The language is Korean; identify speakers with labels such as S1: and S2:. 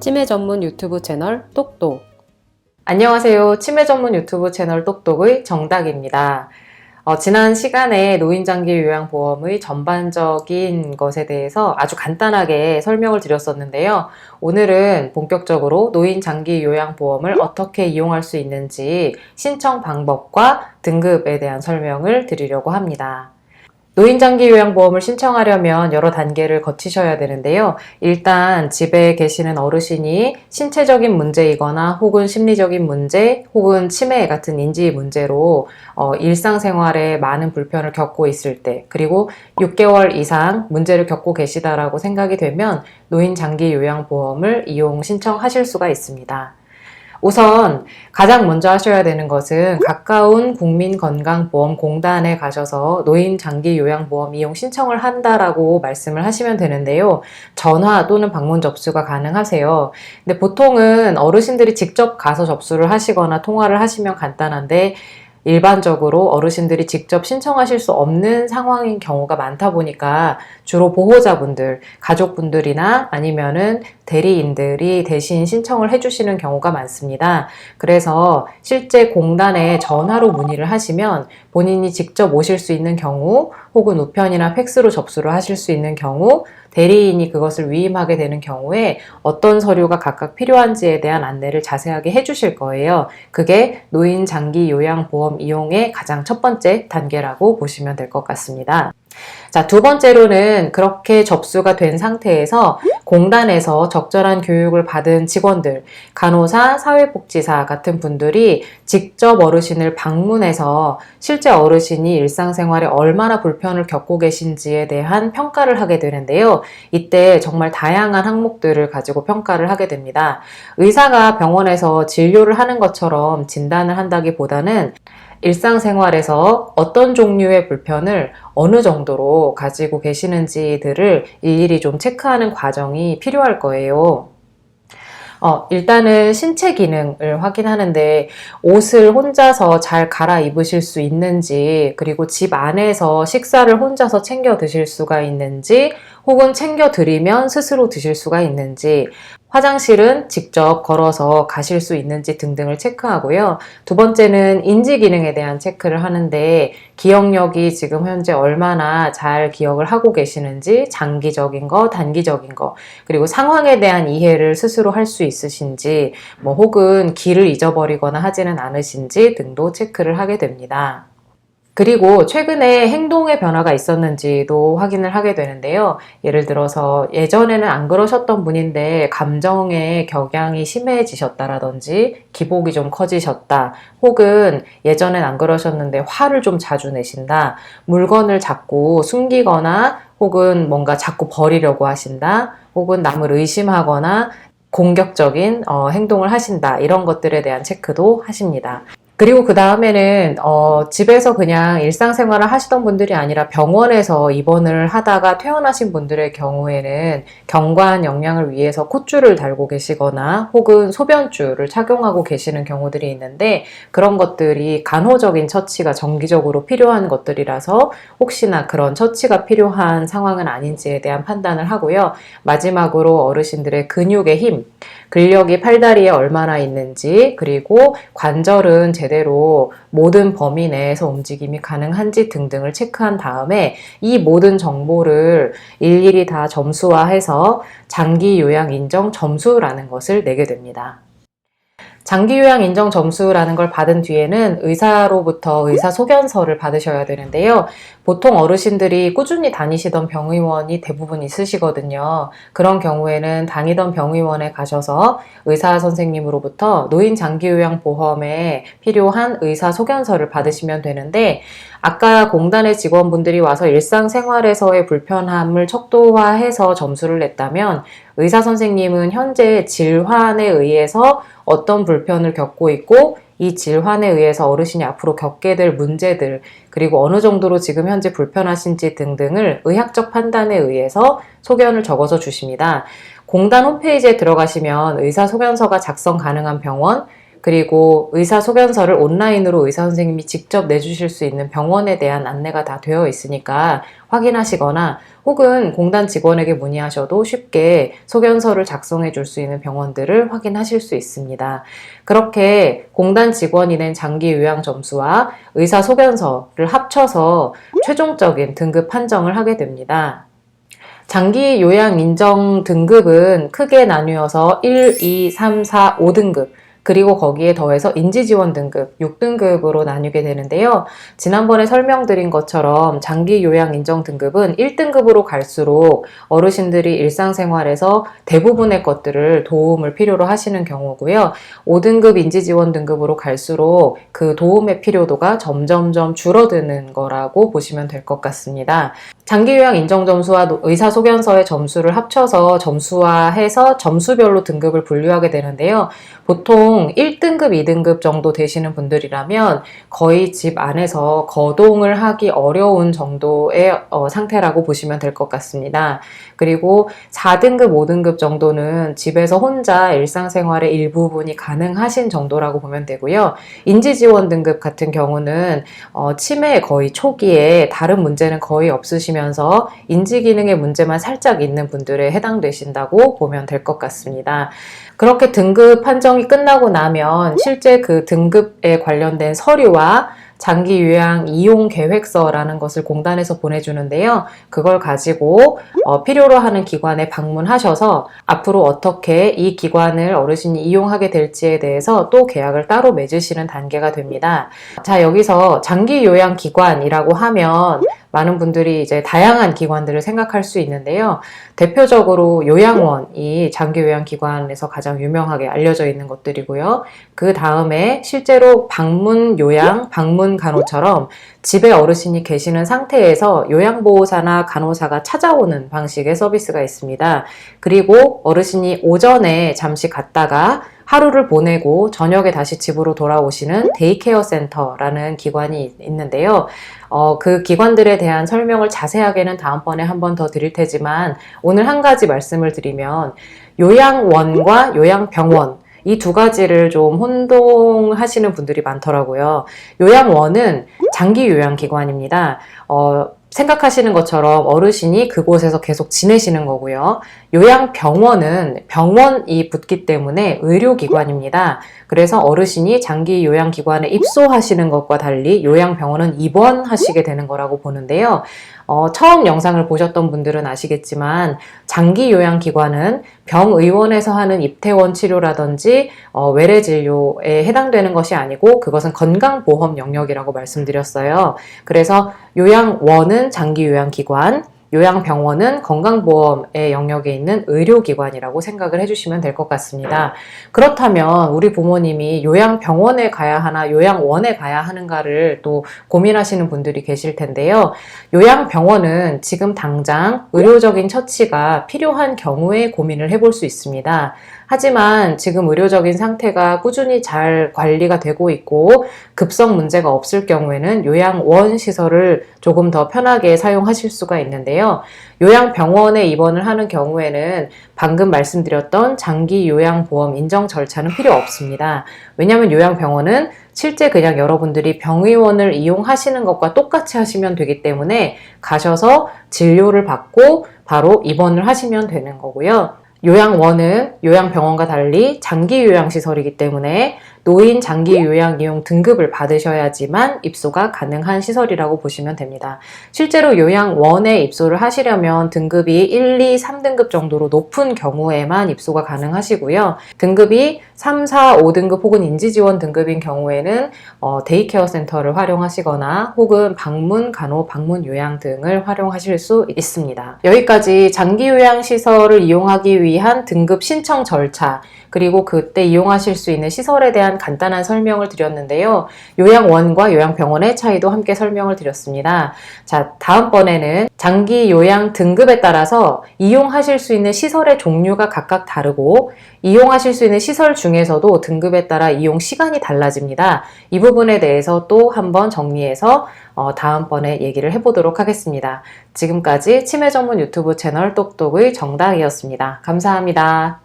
S1: 치매 전문 유튜브 채널 똑똑.
S2: 안녕하세요. 치매 전문 유튜브 채널 똑똑의 정닥입니다. 지난 시간에 노인장기 요양보험의 전반적인 것에 대해서 아주 간단하게 설명을 드렸었는데요. 오늘은 본격적으로 노인장기 요양보험을 어떻게 이용할 수 있는지 신청 방법과 등급에 대한 설명을 드리려고 합니다. 노인장기 요양보험을 신청하려면 여러 단계를 거치셔야 되는데요. 일단 집에 계시는 어르신이 신체적인 문제이거나 혹은 심리적인 문제 혹은 치매 같은 인지 문제로 일상생활에 많은 불편을 겪고 있을 때, 그리고 6개월 이상 문제를 겪고 계시다라고 생각이 되면 노인장기 요양보험을 이용 신청하실 수가 있습니다. 우선 가장 먼저 하셔야 되는 것은 가까운 국민건강보험공단에 가셔서 노인장기요양보험 이용 신청을 한다라고 말씀을 하시면 되는데요. 전화 또는 방문 접수가 가능하세요. 근데 보통은 어르신들이 직접 가서 접수를 하시거나 통화를 하시면 간단한데, 일반적으로 어르신들이 직접 신청하실 수 없는 상황인 경우가 많다 보니까 주로 보호자분들, 가족분들이나 아니면은 대리인들이 대신 신청을 해주시는 경우가 많습니다. 그래서 실제 공단에 전화로 문의를 하시면 본인이 직접 오실 수 있는 경우, 혹은 우편이나 팩스로 접수를 하실 수 있는 경우, 대리인이 그것을 위임하게 되는 경우에 어떤 서류가 각각 필요한지에 대한 안내를 자세하게 해주실 거예요. 그게 노인장기요양보험 이용의 가장 첫 번째 단계라고 보시면 될 것 같습니다. 자, 두 번째로는 그렇게 접수가 된 상태에서 공단에서 적절한 교육을 받은 직원들, 간호사, 사회복지사 같은 분들이 직접 어르신을 방문해서 실제 어르신이 일상생활에 얼마나 불편을 겪고 계신지에 대한 평가를 하게 되는데요. 이때 정말 다양한 항목들을 가지고 평가를 하게 됩니다. 의사가 병원에서 진료를 하는 것처럼 진단을 한다기보다는 일상생활에서 어떤 종류의 불편을 어느 정도로 가지고 계시는지들을 일일이 좀 체크하는 과정이 필요할 거예요. 일단은 신체 기능을 확인하는데 옷을 혼자서 잘 갈아입으실 수 있는지, 그리고 집 안에서 식사를 혼자서 챙겨 드실 수가 있는지, 혹은 챙겨 드리면 스스로 드실 수가 있는지, 화장실은 직접 걸어서 가실 수 있는지 등등을 체크하고요. 두 번째는 인지 기능에 대한 체크를 하는데 기억력이 지금 현재 얼마나 잘 기억을 하고 계시는지, 장기적인 거, 단기적인 거, 그리고 상황에 대한 이해를 스스로 할 수 있으신지, 혹은 길을 잊어버리거나 하지는 않으신지 등도 체크를 하게 됩니다. 그리고 최근에 행동의 변화가 있었는지도 확인을 하게 되는데요. 예를 들어서 예전에는 안 그러셨던 분인데 감정의 격양이 심해지셨다라든지 기복이 좀 커지셨다, 혹은 예전엔 안 그러셨는데 화를 좀 자주 내신다, 물건을 자꾸 숨기거나 혹은 뭔가 자꾸 버리려고 하신다, 혹은 남을 의심하거나 공격적인 행동을 하신다, 이런 것들에 대한 체크도 하십니다. 그리고 그 다음에는 집에서 그냥 일상생활을 하시던 분들이 아니라 병원에서 입원을 하다가 퇴원하신 분들의 경우에는 경관 영양을 위해서 콧줄을 달고 계시거나 혹은 소변줄을 착용하고 계시는 경우들이 있는데, 그런 것들이 간호적인 처치가 정기적으로 필요한 것들이라서 혹시나 그런 처치가 필요한 상황은 아닌지에 대한 판단을 하고요. 마지막으로 어르신들의 근육의 힘, 근력이 팔다리에 얼마나 있는지, 그리고 관절은 제대로 모든 범위 내에서 움직임이 가능한지 등등을 체크한 다음에 이 모든 정보를 일일이 다 점수화해서 장기 요양 인정 점수라는 것을 내게 됩니다. 장기요양 인정 점수라는 걸 받은 뒤에는 의사로부터 의사소견서를 받으셔야 되는데요. 보통 어르신들이 꾸준히 다니시던 병의원이 대부분 있으시거든요. 그런 경우에는 다니던 병의원에 가셔서 의사 선생님으로부터 노인장기요양보험에 필요한 의사소견서를 받으시면 되는데, 아까 공단의 직원분들이 와서 일상생활에서의 불편함을 척도화해서 점수를 냈다면, 의사 선생님은 현재 질환에 의해서 어떤 불편을 겪고 있고, 이 질환에 의해서 어르신이 앞으로 겪게 될 문제들, 그리고 어느 정도로 지금 현재 불편하신지 등등을 의학적 판단에 의해서 소견을 적어서 주십니다. 공단 홈페이지에 들어가시면 의사소견서가 작성 가능한 병원, 그리고 의사소견서를 온라인으로 의사 선생님이 직접 내주실 수 있는 병원에 대한 안내가 다 되어 있으니까 확인하시거나 혹은 공단 직원에게 문의하셔도 쉽게 소견서를 작성해 줄 수 있는 병원들을 확인하실 수 있습니다. 그렇게 공단 직원이 낸 장기 요양 점수와 의사 소견서를 합쳐서 최종적인 등급 판정을 하게 됩니다. 장기 요양 인정 등급은 크게 나뉘어서 1, 2, 3, 4, 5등급 그리고 거기에 더해서 인지지원 등급 6등급으로 나뉘게 되는데요. 지난번에 설명드린 것처럼 장기 요양 인정 등급은 1등급으로 갈수록 어르신들이 일상생활에서 대부분의 것들을 도움을 필요로 하시는 경우고요. 5등급 인지지원 등급으로 갈수록 그 도움의 필요도가 점점점 줄어드는 거라고 보시면 될 것 같습니다. 장기 요양 인정 점수와 의사 소견서의 점수를 합쳐서 점수화해서 점수별로 등급을 분류하게 되는데요. 보통 1등급, 2등급 정도 되시는 분들이라면 거의 집 안에서 거동을 하기 어려운 정도의 상태라고 보시면 될 것 같습니다. 그리고 4등급, 5등급 정도는 집에서 혼자 일상생활의 일부분이 가능하신 정도라고 보면 되고요. 인지지원 등급 같은 경우는 치매 거의 초기에 다른 문제는 거의 없으시면서 인지기능의 문제만 살짝 있는 분들에 해당되신다고 보면 될 것 같습니다. 그렇게 등급 판정이 끝나고 나면 실제 그 등급에 관련된 서류와 장기 요양 이용 계획서라는 것을 공단에서 보내주는데요. 그걸 가지고 필요로 하는 기관에 방문하셔서 앞으로 어떻게 이 기관을 어르신이 이용하게 될지에 대해서 또 계약을 따로 맺으시는 단계가 됩니다. 자, 여기서 장기 요양 기관이라고 하면 많은 분들이 이제 다양한 기관들을 생각할 수 있는데요. 대표적으로 요양원이 장기 요양 기관에서 가장 유명하게 알려져 있는 것들이고요. 그 다음에 실제로 방문 요양, 방문 간호처럼 집에 어르신이 계시는 상태에서 요양보호사나 간호사가 찾아오는 방식의 서비스가 있습니다. 그리고 어르신이 오전에 잠시 갔다가 하루를 보내고 저녁에 다시 집으로 돌아오시는 데이케어 센터라는 기관이 있는데요. 그 기관들에 대한 설명을 자세하게는 다음번에 한 번 더 드릴 테지만 오늘 한 가지 말씀을 드리면 요양원과 요양병원 이 두 가지를 좀 혼동하시는 분들이 많더라고요. 요양원은 장기 요양기관입니다. 생각하시는 것처럼 어르신이 그곳에서 계속 지내시는 거고요. 요양병원은 병원이 붙기 때문에 의료기관입니다. 그래서 어르신이 장기 요양기관에 입소하시는 것과 달리 요양병원은 입원하시게 되는 거라고 보는데요. 처음 영상을 보셨던 분들은 아시겠지만 장기 요양기관은 병의원에서 하는 입퇴원 치료라든지 외래진료에 해당되는 것이 아니고 그것은 건강보험 영역이라고 말씀드렸어요. 그래서 요양원은 장기 요양기관, 요양병원은 건강보험의 영역에 있는 의료기관이라고 생각을 해주시면 될 것 같습니다. 그렇다면 우리 부모님이 요양병원에 가야 하나 요양원에 가야 하는가를 또 고민하시는 분들이 계실 텐데요. 요양병원은 지금 당장 의료적인 처치가 필요한 경우에 고민을 해볼 수 있습니다. 하지만 지금 의료적인 상태가 꾸준히 잘 관리가 되고 있고 급성 문제가 없을 경우에는 요양원 시설을 조금 더 편하게 사용하실 수가 있는데요. 요양병원에 입원을 하는 경우에는 방금 말씀드렸던 장기 요양보험 인정 절차는 필요 없습니다. 왜냐하면 요양병원은 실제 그냥 여러분들이 병의원을 이용하시는 것과 똑같이 하시면 되기 때문에 가셔서 진료를 받고 바로 입원을 하시면 되는 거고요. 요양원은 요양병원과 달리 장기 요양시설이기 때문에 노인 장기 요양 이용 등급을 받으셔야지만 입소가 가능한 시설이라고 보시면 됩니다. 실제로 요양원에 입소를 하시려면 등급이 1, 2, 3등급 정도로 높은 경우에만 입소가 가능하시고요. 등급이 3, 4, 5등급 혹은 인지지원 등급인 경우에는 데이케어 센터를 활용하시거나 혹은 방문 간호, 방문 요양 등을 활용하실 수 있습니다. 여기까지 장기 요양 시설을 이용하기 위한 등급 신청 절차 그리고 그때 이용하실 수 있는 시설에 대한 간단한 설명을 드렸는데요. 요양원과 요양병원의 차이도 함께 설명을 드렸습니다. 자, 다음번에는 장기 요양 등급에 따라서 이용하실 수 있는 시설의 종류가 각각 다르고 이용하실 수 있는 시설 중에서도 등급에 따라 이용 시간이 달라집니다. 이 부분에 대해서 또 한번 정리해서 다음번에 얘기를 해보도록 하겠습니다. 지금까지 치매 전문 유튜브 채널 똑똑의 정다이었습니다. 감사합니다.